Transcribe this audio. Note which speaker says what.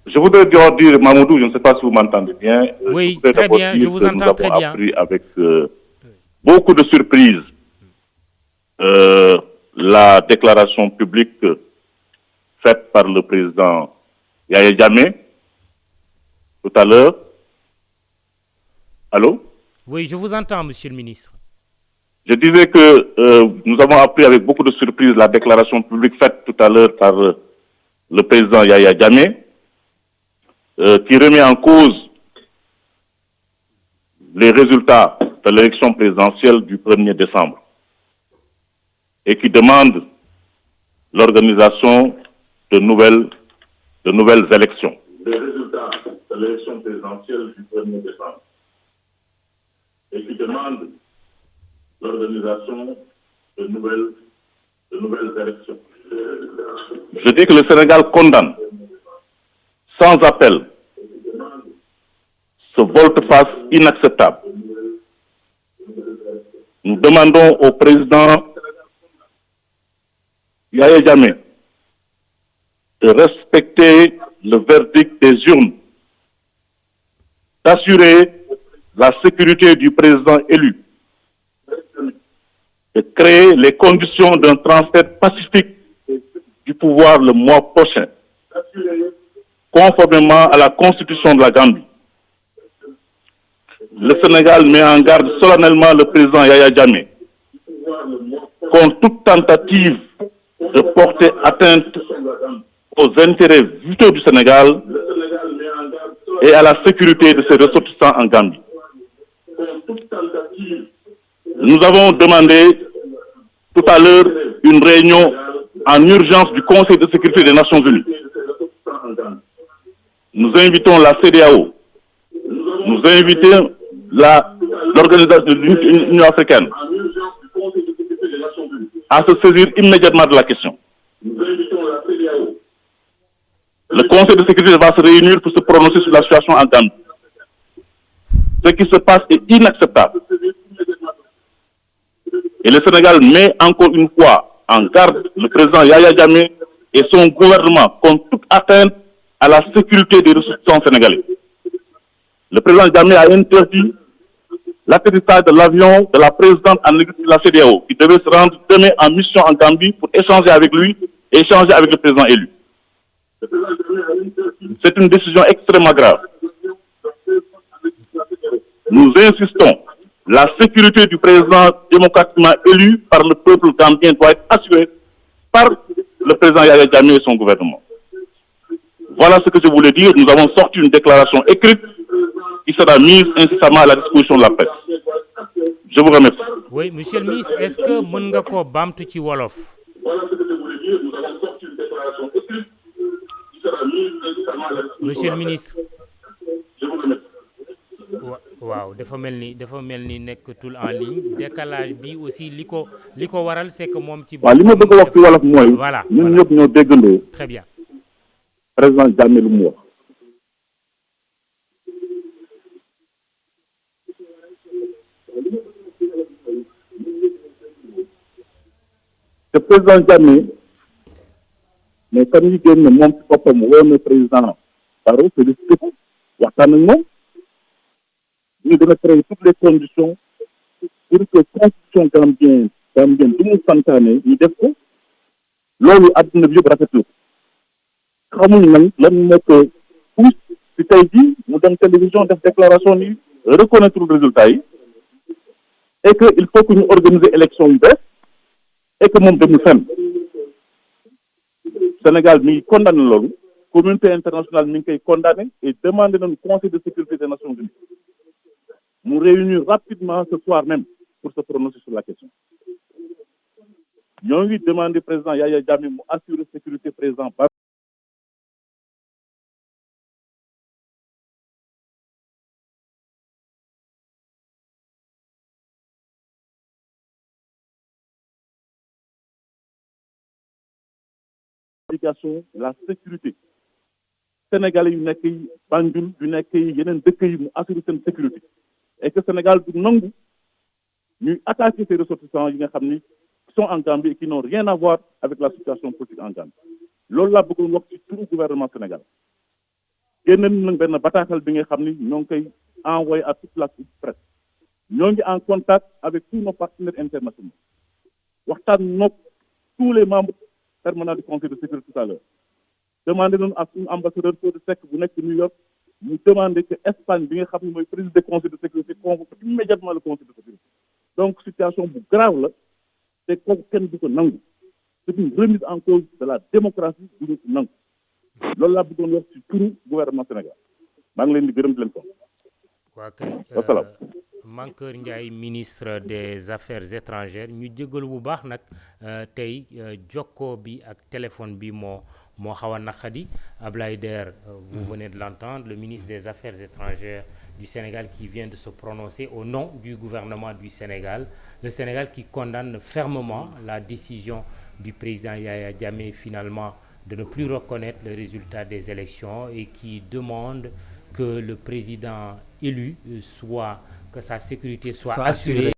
Speaker 1: Je voudrais dire, Mamoudou, je ne sais pas si vous m'entendez bien.
Speaker 2: Oui, très bien, je vous entends très bien.
Speaker 1: Nous avons appris avec beaucoup de surprises la déclaration publique faite par le président Yahya Jammeh tout à l'heure. Allô?
Speaker 2: Oui, je vous entends, monsieur le ministre.
Speaker 1: Je disais que nous avons appris avec beaucoup de surprises la déclaration publique faite tout à l'heure par le président Yahya Jammeh, qui remet en cause les résultats de l'élection présidentielle du 1er décembre et qui demande l'organisation de nouvelles élections. Les résultats de l'élection présidentielle du 1er décembre et qui demande l'organisation de nouvelles élections. Je dis que le Sénégal condamne sans appel ce volte-face inacceptable. Nous demandons au président Yahya Jammeh de respecter le verdict des urnes, d'assurer la sécurité du président élu, de créer les conditions d'un transfert pacifique du pouvoir le mois prochain, conformément à la constitution de la Gambie. Le Sénégal met en garde solennellement le président Yahya Jammeh contre toute tentative de porter atteinte aux intérêts vitaux du Sénégal et à la sécurité de ses ressortissants en Gambie. Nous avons demandé tout à l'heure une réunion en urgence du Conseil de sécurité des Nations Unies. Nous invitons la CEDEAO, nous invitons l'organisation de l'Union africaine à se saisir immédiatement de la question. Le Conseil de sécurité va se réunir pour se prononcer sur la situation en Gambie. Ce qui se passe est inacceptable. Et le Sénégal met encore une fois en garde le président Yahya Jammeh et son gouvernement contre toute atteinte à la sécurité des ressortissants sénégalais. Le président Jammeh a interdit l'atterrissage de l'avion de la présidente en exercice de la CEDEAO, qui devait se rendre demain en mission en Gambie pour échanger avec lui et échanger avec le président élu. C'est une décision extrêmement grave. Nous insistons, la sécurité du président démocratiquement élu par le peuple gambien doit être assurée par le président Yahya Jammeh et son gouvernement. Voilà ce que je voulais dire. Nous avons sorti une déclaration écrite qui sera mise incessamment à la disposition de la presse. Je vous remercie.
Speaker 2: Oui, monsieur le ministre, est-ce que mën nga ko bamtu ci wolof?
Speaker 1: Voilà ce que je voulais dire. Nous avons sorti une déclaration écrite qui sera mise incessamment à la disposition
Speaker 2: Monsieur le ministre.
Speaker 1: Je vous remercie.
Speaker 2: waaw dafa mel ni nekkatul en ligne décalage bi aussi li ko waral c'est que moom ci
Speaker 1: waaw li ma bëgg a wax ci wolof mooy
Speaker 2: voilà
Speaker 1: ñun ñëpp ñoo déggandoo
Speaker 2: très bien
Speaker 1: président Jammeh lu mu wax te président Jammeh mais comme ñu génn moom ci boppam woo na président Barrow félicité ko waxtaan ak moom ñu dana créer toutes les conditions pour que constitution gambienne du mu santaane ñu def ko loolu àdduna bi yëpp rafetlu xamuñ nag lan moo ko pousse ci tey jii mu dem télévision def déclaration ni reconnaître résultat yi et que il faut que ñu organiser élection yu bees et que moom demul fenn Sénégal mi ngi condamné loolu communauté internationale mi ngi koy condamné et demandé nañu conseil de sécurité des Nations Unies nous réunir rapidement ce soir même pour se prononcer sur la question. Nous avons demandé au président Yahya Jammeh de assurer la sécurité président Barrow. La sécurité. Sénégalais yu nekk yi Banjul yu nekk yi yeneen dëkk yi mu assurer seen sécurité. Et que le Sénégal du nangu ñuy attaquer ces ressortissants yi nga xam ni sont en Gambie et qui n'ont rien à voir avec la situation politique en Gambie loolu laa bëggoon wax ci turu gouvernement Sénégal génne nañ benn bataaxal bi nga xam ni ñoo ngi koy envoyé à toute la presse ñoo ngi en contact avec tous nos partenaires internationaux waxtaan noog tous les membres permanents du conseil de sécurité tout à l'heure demandé nañu ak suñu ambassadeur Codé Seck bu nekk New York mu demandé que Espagne bi nga xam ne mooy président du conseil de sécurité convoque immédiatement le conseil de sécurité donc situation bu grave la te kooku kenn du ko nangu c'est une remise en cause de la démocratie du ñu ko nangu loolu laa bëggoon wax ci turu gouvernement Sénégal maa ngi leen di gërëm di leen ko.
Speaker 2: waa kay Mankeur Ndiaye ministre des affaires étrangères ñu jégalu bu baax nag tey jokkoo bi ak téléphone bi moo xaw a naqadi. Ablaye Der, vous venez de l'entendre, le ministre des affaires étrangères du Sénégal qui vient de se prononcer au nom du gouvernement du Sénégal, le Sénégal qui condamne fermement la décision du président Yaya Jammeh finalement de ne plus reconnaître le résultat des élections et qui demande que le président élu que sa sécurité soit assurée.